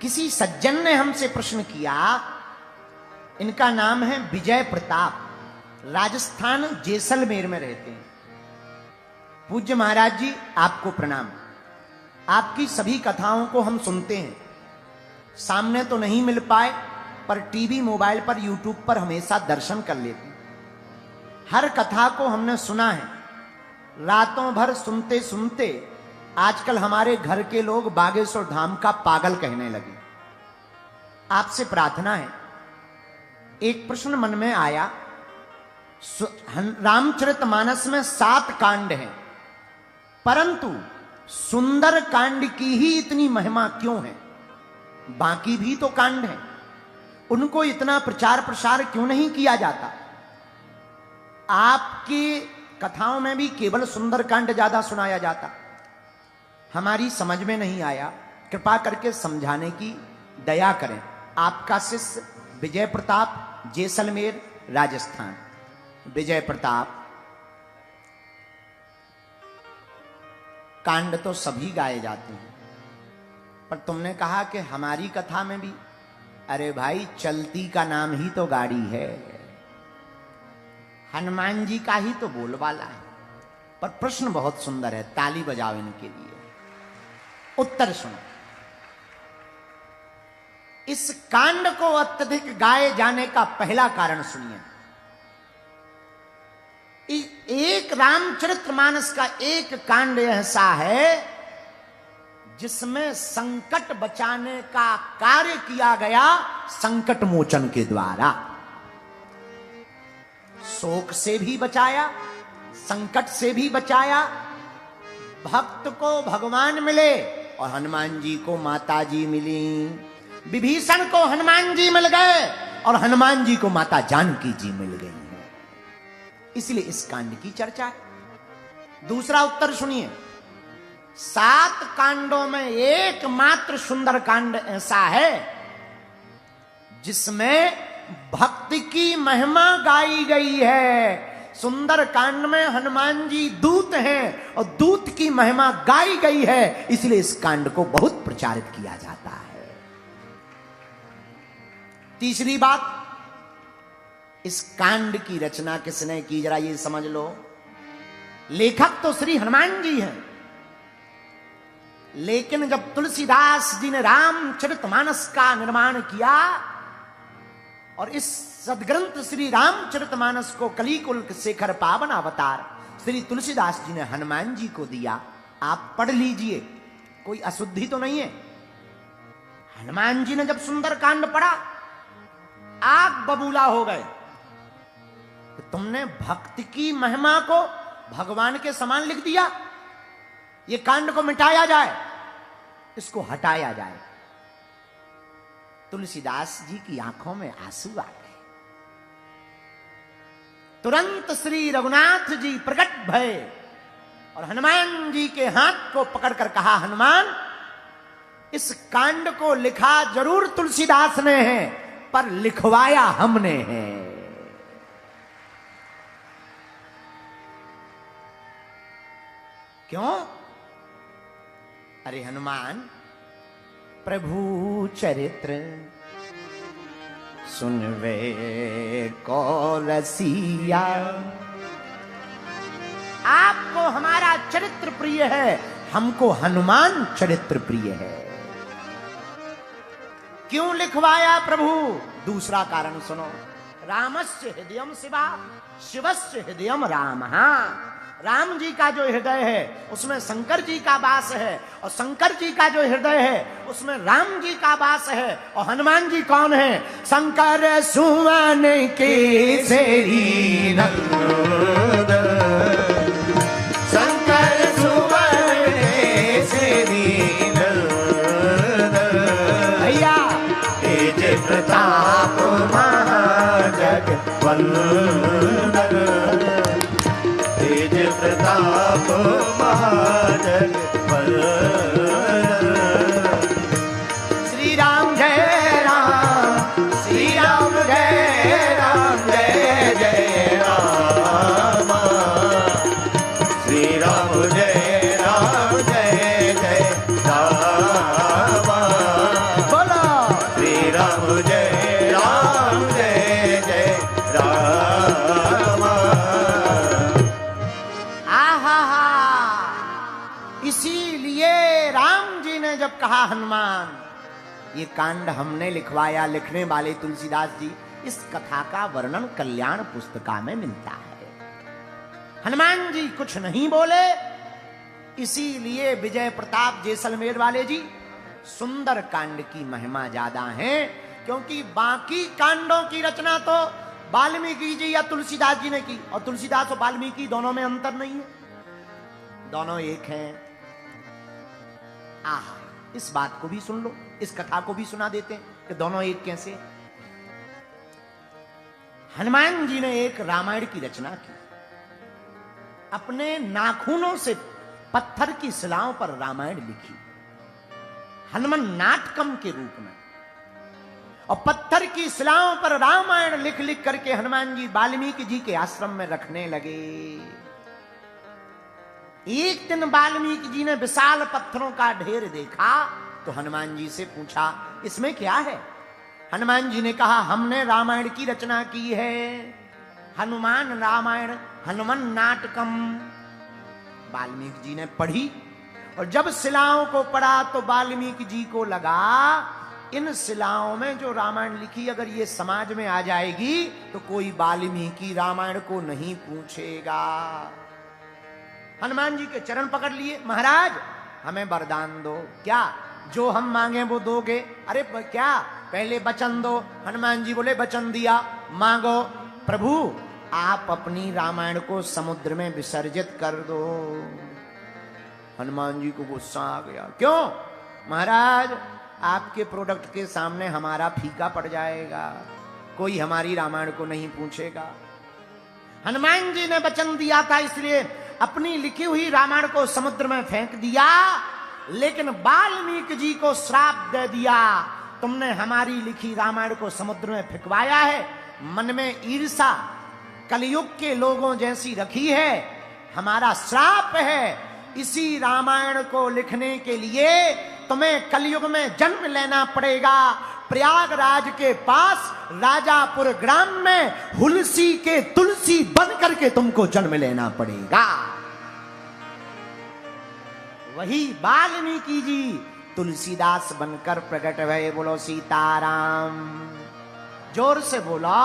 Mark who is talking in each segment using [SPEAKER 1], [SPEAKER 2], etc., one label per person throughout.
[SPEAKER 1] किसी सज्जन ने हमसे प्रश्न किया, इनका नाम है विजय प्रताप, राजस्थान जैसलमेर में रहते हैं। पूज्य महाराज जी आपको प्रणाम। आपकी सभी कथाओं को हम सुनते हैं, सामने तो नहीं मिल पाए पर टीवी मोबाइल पर यूट्यूब पर हमेशा दर्शन कर लेते हैं। हर कथा को हमने सुना है, रातों भर सुनते सुनते आजकल हमारे घर के लोग बागेश्वर धाम का पागल कहने लगे। आपसे प्रार्थना है, एक प्रश्न मन में आया, रामचरितमानस में 7 कांड हैं, परंतु सुंदर कांड की ही इतनी महिमा क्यों है? बाकी भी तो कांड हैं, उनको इतना प्रचार प्रसार क्यों नहीं किया जाता? आपकी कथाओं में भी केवल सुंदर कांड ज्यादा सुनाया जाता, हमारी समझ में नहीं आया। कृपा करके समझाने की दया करें। आपका शिष्य विजय प्रताप, जैसलमेर, राजस्थान। विजय प्रताप, कांड तो सभी गाए जाते हैं, पर तुमने कहा कि हमारी कथा में भी। अरे भाई, चलती का नाम ही तो गाड़ी है, हनुमान जी का ही तो बोलबाला है। पर प्रश्न बहुत सुंदर है, ताली बजाओ इनके लिए। उत्तर सुनो। इस कांड को अत्यधिक गाए जाने का पहला कारण सुनिए। एक रामचरितमानस का एक कांड ऐसा है जिसमें संकट बचाने का कार्य किया गया संकट मोचन के द्वारा। शोक से भी बचाया, संकट से भी बचाया। भक्त को भगवान मिले और हनुमान जी को माता जी मिली। विभीषण को हनुमान जी मिल गए और हनुमान जी को माता जानकी जी मिल गई। इसलिए इस कांड की चर्चा है। दूसरा उत्तर सुनिए। 7 कांडों में एकमात्र सुंदर कांड ऐसा है जिसमें भक्ति की महिमा गाई गई है। सुंदर कांड में हनुमान जी दूत हैं और दूत की महिमा गाई गई है, इसलिए इस कांड को बहुत प्रचारित किया जाता है। तीसरी बात, इस कांड की रचना किसने की, जरा ये समझ लो। लेखक तो श्री हनुमान जी हैं, लेकिन जब तुलसीदास जी ने रामचरितमानस का निर्माण किया और इस सदग्रंथ श्री रामचरितमानस को कलिकुल शेखर पावन अवतार श्री तुलसीदास जी ने हनुमान जी को दिया। आप पढ़ लीजिए, कोई अशुद्धि तो नहीं है। हनुमान जी ने जब सुंदर कांड पढ़ा, आग बबूला हो गए। तो तुमने भक्ति की महिमा को भगवान के समान लिख दिया। ये कांड को मिटाया जाए, इसको हटाया जाए। तुलसीदास जी की आंखों में आंसू आ गए। तुरंत श्री रघुनाथ जी प्रकट भये और हनुमान जी के हाथ को पकड़कर कहा, हनुमान, इस कांड को लिखा जरूर तुलसीदास ने है, पर लिखवाया हमने है। क्यों? अरे हनुमान, प्रभु चरित्र सुनवे को रसिया। आपको हमारा चरित्र प्रिय है, हमको हनुमान चरित्र प्रिय है। क्यों लिखवाया प्रभु? दूसरा कारण सुनो। रामस्य हृदयम शिवा, शिवस्य हृदयम रामः। राम जी का जो हृदय है उसमें शंकर जी का वास है, और शंकर जी का जो हृदय है उसमें राम जी का वास है। और हनुमान जी कौन है? शंकर सुवन के सेरी नंदन, शंकर सुवन के सेरी नंदन। भैया तेज प्रताप महाजग वंदन, प्रताप महाजग श्री राम जय राम, श्री राम जय राम, जय जय राम, श्री राम जय राम, जय जय राम। बोलो कहा हनुमान, ये कांड हमने लिखवाया, लिखने वाले तुलसीदास जी। इस कथा का वर्णन कल्याण पुस्तिका में मिलता है। हनुमान जी कुछ नहीं बोले, इसीलिए विजय प्रताप जैसलमेर वाले जी सुंदर कांड की महिमा ज्यादा है, क्योंकि बाकी कांडों की रचना तो वाल्मीकि जी या तुलसीदास जी ने की, और तुलसीदास और वाल्मीकि दोनों में अंतर नहीं है, दोनों एक हैं। आहा, इस बात को भी सुन लो, इस कथा को भी सुना देते हैं कि दोनों एक कैसे। हनुमान जी ने एक रामायण की रचना की, अपने नाखूनों से पत्थर की शिलाओं पर रामायण लिखी, हनुमान नाटकम के रूप में। और पत्थर की शिलाओं पर रामायण लिख लिख करके हनुमान जी वाल्मीकि जी के आश्रम में रखने लगे। एक दिन वाल्मीकि जी ने विशाल पत्थरों का ढेर देखा, तो हनुमान जी से पूछा, इसमें क्या है? हनुमान जी ने कहा, हमने रामायण की रचना की है, हनुमान रामायण, हनुमान नाटकम। वाल्मीकि जी ने पढ़ी, और जब शिलाओं को पढ़ा तो वाल्मीकि जी को लगा, इन शिलाओं में जो रामायण लिखी अगर ये समाज में आ जाएगी तो कोई वाल्मीकि रामायण को नहीं पूछेगा। हनुमान जी के चरण पकड़ लिए, महाराज हमें वरदान दो। क्या? जो हम मांगे वो दोगे? अरे क्या, पहले वचन दो। हनुमान जी बोले, वचन दिया, मांगो। प्रभु आप अपनी रामायण को समुद्र में विसर्जित कर दो। हनुमान जी को गुस्सा आ गया, क्यों? महाराज आपके प्रोडक्ट के सामने हमारा फीका पड़ जाएगा, कोई हमारी रामायण को नहीं पूछेगा। हनुमान जी ने वचन दिया था, इसलिए अपनी लिखी हुई रामायण को समुद्र में फेंक दिया, लेकिन वाल्मीकि जी को श्राप दे दिया, तुमने हमारी लिखी रामायण को समुद्र में फेंकवाया है, मन में ईर्षा कलयुग के लोगों जैसी रखी है, हमारा श्राप है। इसी रामायण को लिखने के लिए तुम्हें कलयुग में जन्म लेना पड़ेगा। प्रयागराज के पास राजापुर ग्राम में हुलसी के तुलसी बन करके तुमको जन्म लेना पड़ेगा। वही वाल्मीकि जी तुलसीदास बनकर प्रकट भये। बोलो सीताराम। जोर से बोलो,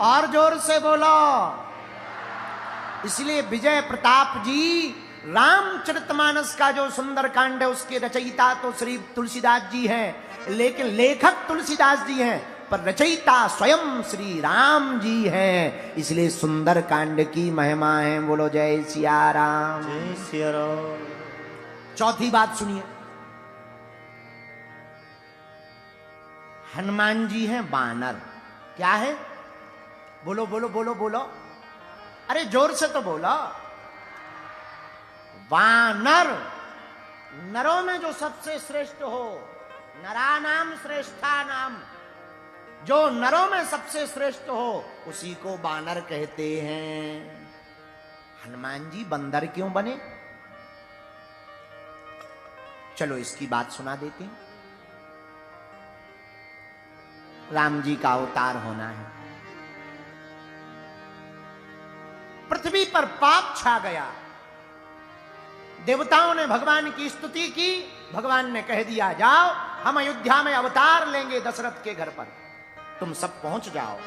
[SPEAKER 1] और जोर से बोलो। इसलिए विजय प्रताप जी रामचरितमानस का जो सुंदर कांड है उसके रचयिता तो श्री तुलसीदास जी हैं, लेकिन लेखक तुलसीदास जी हैं, पर रचयिता स्वयं श्री राम जी हैं। इसलिए सुंदर कांड की महिमा है। बोलो जय सिया राम।
[SPEAKER 2] जय सिया राम।
[SPEAKER 1] चौथी बात सुनिए, हनुमान जी हैं वानर। क्या है? बोलो बोलो बोलो बोलो, अरे जोर से तो बोलो। वानर, नरों में जो सबसे श्रेष्ठ हो, नरानाम श्रेष्ठा नाम, जो नरों में सबसे श्रेष्ठ हो उसी को वानर कहते हैं। हनुमान जी बंदर क्यों बने? चलो इसकी बात सुना देते हैं। राम जी का अवतार होना है, पृथ्वी पर पाप छा गया, देवताओं ने भगवान की स्तुति की, भगवान ने कह दिया जाओ हम अयोध्या में अवतार लेंगे दशरथ के घर पर, तुम सब पहुंच जाओ।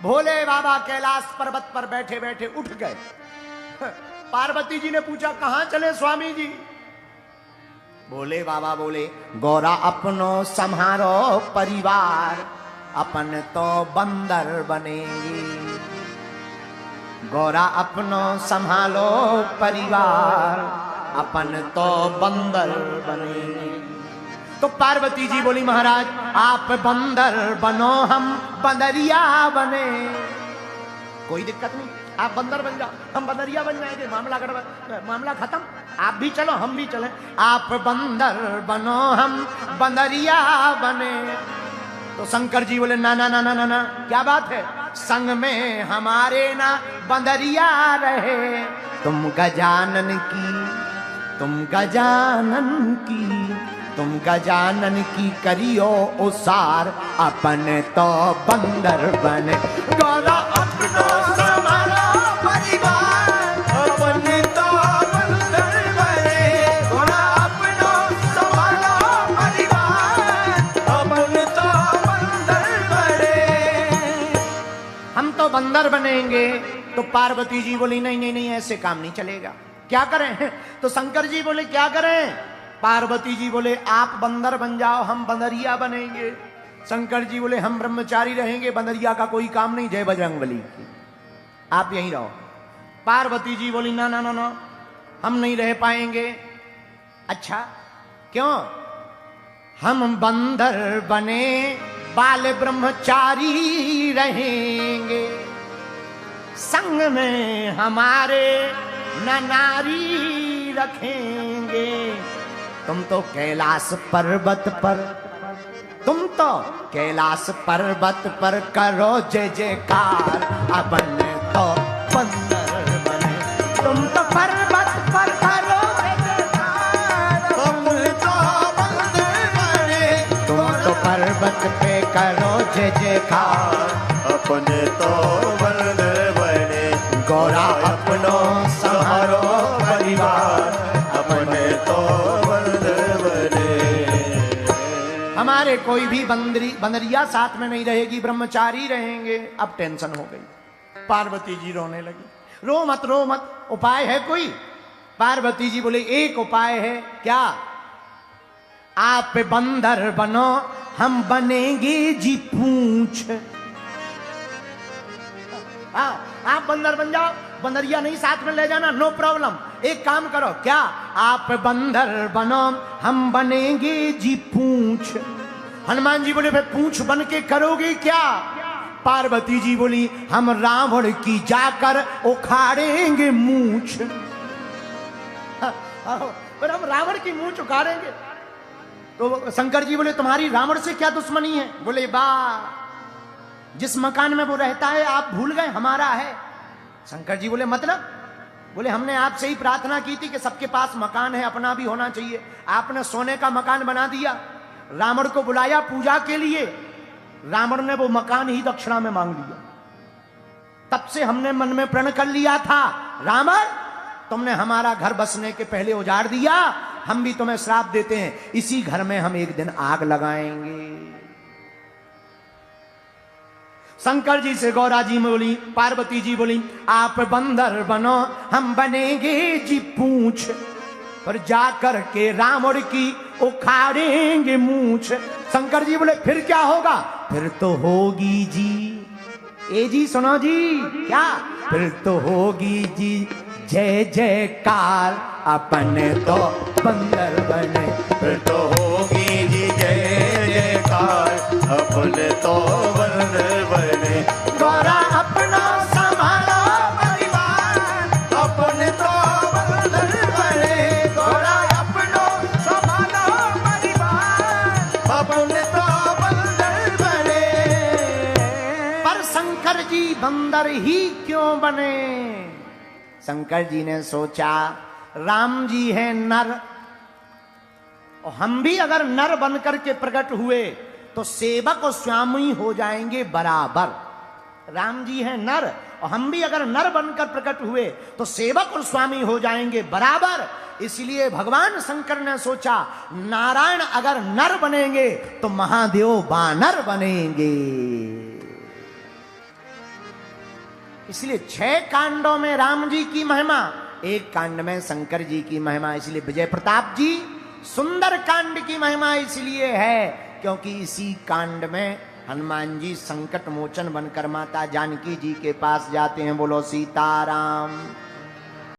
[SPEAKER 1] भोले बाबा कैलाश पर्वत पर बैठे बैठे उठ गए। पार्वती जी ने पूछा, कहां चले स्वामी जी? भोले बाबा बोले, गौरा अपनो संहारो परिवार, अपन तो बंदर बनेंगे। गौरा अपनो संभालो परिवार, अपन तो बंदर बनेंगे। तो पार्वती जी बोली, महाराज आप बंदर बनो, हम बंदरिया बने। कोई दिक्कत नहीं, आप बंदर बन जाओ, हम बंदरिया बन जाएंगे, मामला खत्म। आप भी चलो, हम भी चलें। आप बंदर बनो, हम बंदरिया बने। तो शंकर जी बोले, ना ना ना ना ना ना, क्या बात है, संग में हमारे ना बंदरिया रहे। तुम गजानन की, तुम गजानन की, तुम गजानन की करियो उसार, अपन तो बंदर बने। गौरा अपनो संभालो परिवार, अपन तो बंदर बने। गौरा बंदर बनेंगे। तो पार्वती जी बोली नहीं नहीं नहीं, ऐसे काम नहीं चलेगा, क्या करें? तो शंकर जी बोले क्या करें? पार्वती जी बोले आप बंदर बन जाओ, हम बंदरिया बनेंगे। शंकर जी बोले हम ब्रह्मचारी रहेंगे, बंदरिया का कोई काम नहीं, जय बजरंगबली की, आप यहीं रहो। पार्वती जी बोली ना ना ना ना, हम नहीं रह पाएंगे। अच्छा क्यों? हम बंदर बने बाल ब्रह्मचारी रहेंगे, संग में हमारे न नारी रखेंगे। तुम तो कैलाश पर्वत पर, तुम तो कैलाश पर्वत पर करो जय जयकार, अपन तो बंदर बने। तुम तो पर्वत पर करो जय जयकार, तुम तो बंदर बने। तुम तो पर्वत पे करो जय जयकार,
[SPEAKER 2] अपने तो बंदर बने।
[SPEAKER 1] गौरा अपनो संहारो परिवार,
[SPEAKER 2] अपने तो बंदर बने।
[SPEAKER 1] हमारे कोई भी बंदरिया साथ में नहीं रहेगी, ब्रह्मचारी रहेंगे। अब टेंशन हो गई, पार्वती जी रोने लगी। रो मत रो मत, उपाय है कोई? पार्वती जी बोले एक उपाय है। क्या? आप बंदर बनो, हम बनेंगे जी पूंछ। हाँ, आप बंदर बन जाओ, बंदरिया नहीं साथ में ले जाना, नो प्रॉब्लम। एक काम करो, क्या? आप बंदर बनो, हम बनेंगे जी पूंछ। हनुमान जी बोले फिर पूंछ बन के करोगे क्या? पार्वती जी बोली हम रावण की जाकर उखाड़ेंगे मूंछ। पर हम रावण की मूंछ उखाड़ेंगे। तो शंकर जी बोले तुम्हारी रावण से क्या दुश्मनी है? बोले बा, जिस मकान में वो रहता है आप भूल गए, हमारा है। शंकर जी बोले मतलब? बोले हमने आपसे ही प्रार्थना की थी कि सबके पास मकान है, अपना भी होना चाहिए। आपने सोने का मकान बना दिया, रावण को बुलाया पूजा के लिए, रावण ने वो मकान ही दक्षिणा में मांग लिया। तब से हमने मन में प्रण कर लिया था, रावण तुमने हमारा घर बसने के पहले उजाड़ दिया, हम भी तुम्हें श्राप देते हैं, इसी घर में हम एक दिन आग लगाएंगे। शंकर जी से गौरा जी बोली, पार्वती जी बोली आप बंदर बनो, हम बनेंगे जी पूंछ, पर जाकर के रावण की उखाड़ेंगे मूंछ। शंकर जी बोले फिर क्या होगा? फिर तो होगी जी, ए जी सुनो जी, क्या? फिर तो होगी जी जय जयकार, अपन तो बंदर बने।
[SPEAKER 2] फिर तो होगी जी जय जयकार, अपने तो बंदर बने।
[SPEAKER 1] गौरा अपना संभालो परिवार,
[SPEAKER 2] अपने तो बंदर बने।
[SPEAKER 1] गौरा अपनो संभालो परिवार,
[SPEAKER 2] अपने तो बंदर बने।
[SPEAKER 1] पर शंकर जी बंदर ही क्यों बने? शंकर जी ने सोचा राम जी है नर, और हम भी अगर नर बनकर के प्रकट हुए तो सेवक और स्वामी हो जाएंगे बराबर। राम जी है नर, और हम भी अगर नर बनकर प्रकट हुए तो सेवक और स्वामी हो जाएंगे बराबर। इसलिए भगवान शंकर ने सोचा नारायण अगर नर बनेंगे तो महादेव बानर बनेंगे। इसलिए 6 कांडों में राम जी की महिमा, एक कांड में शंकर जी की महिमा। इसलिए विजय प्रताप जी सुंदर कांड की महिमा इसलिए है क्योंकि इसी कांड में हनुमान जी संकट मोचन बनकर माता जानकी जी के पास जाते हैं। बोलो सीताराम।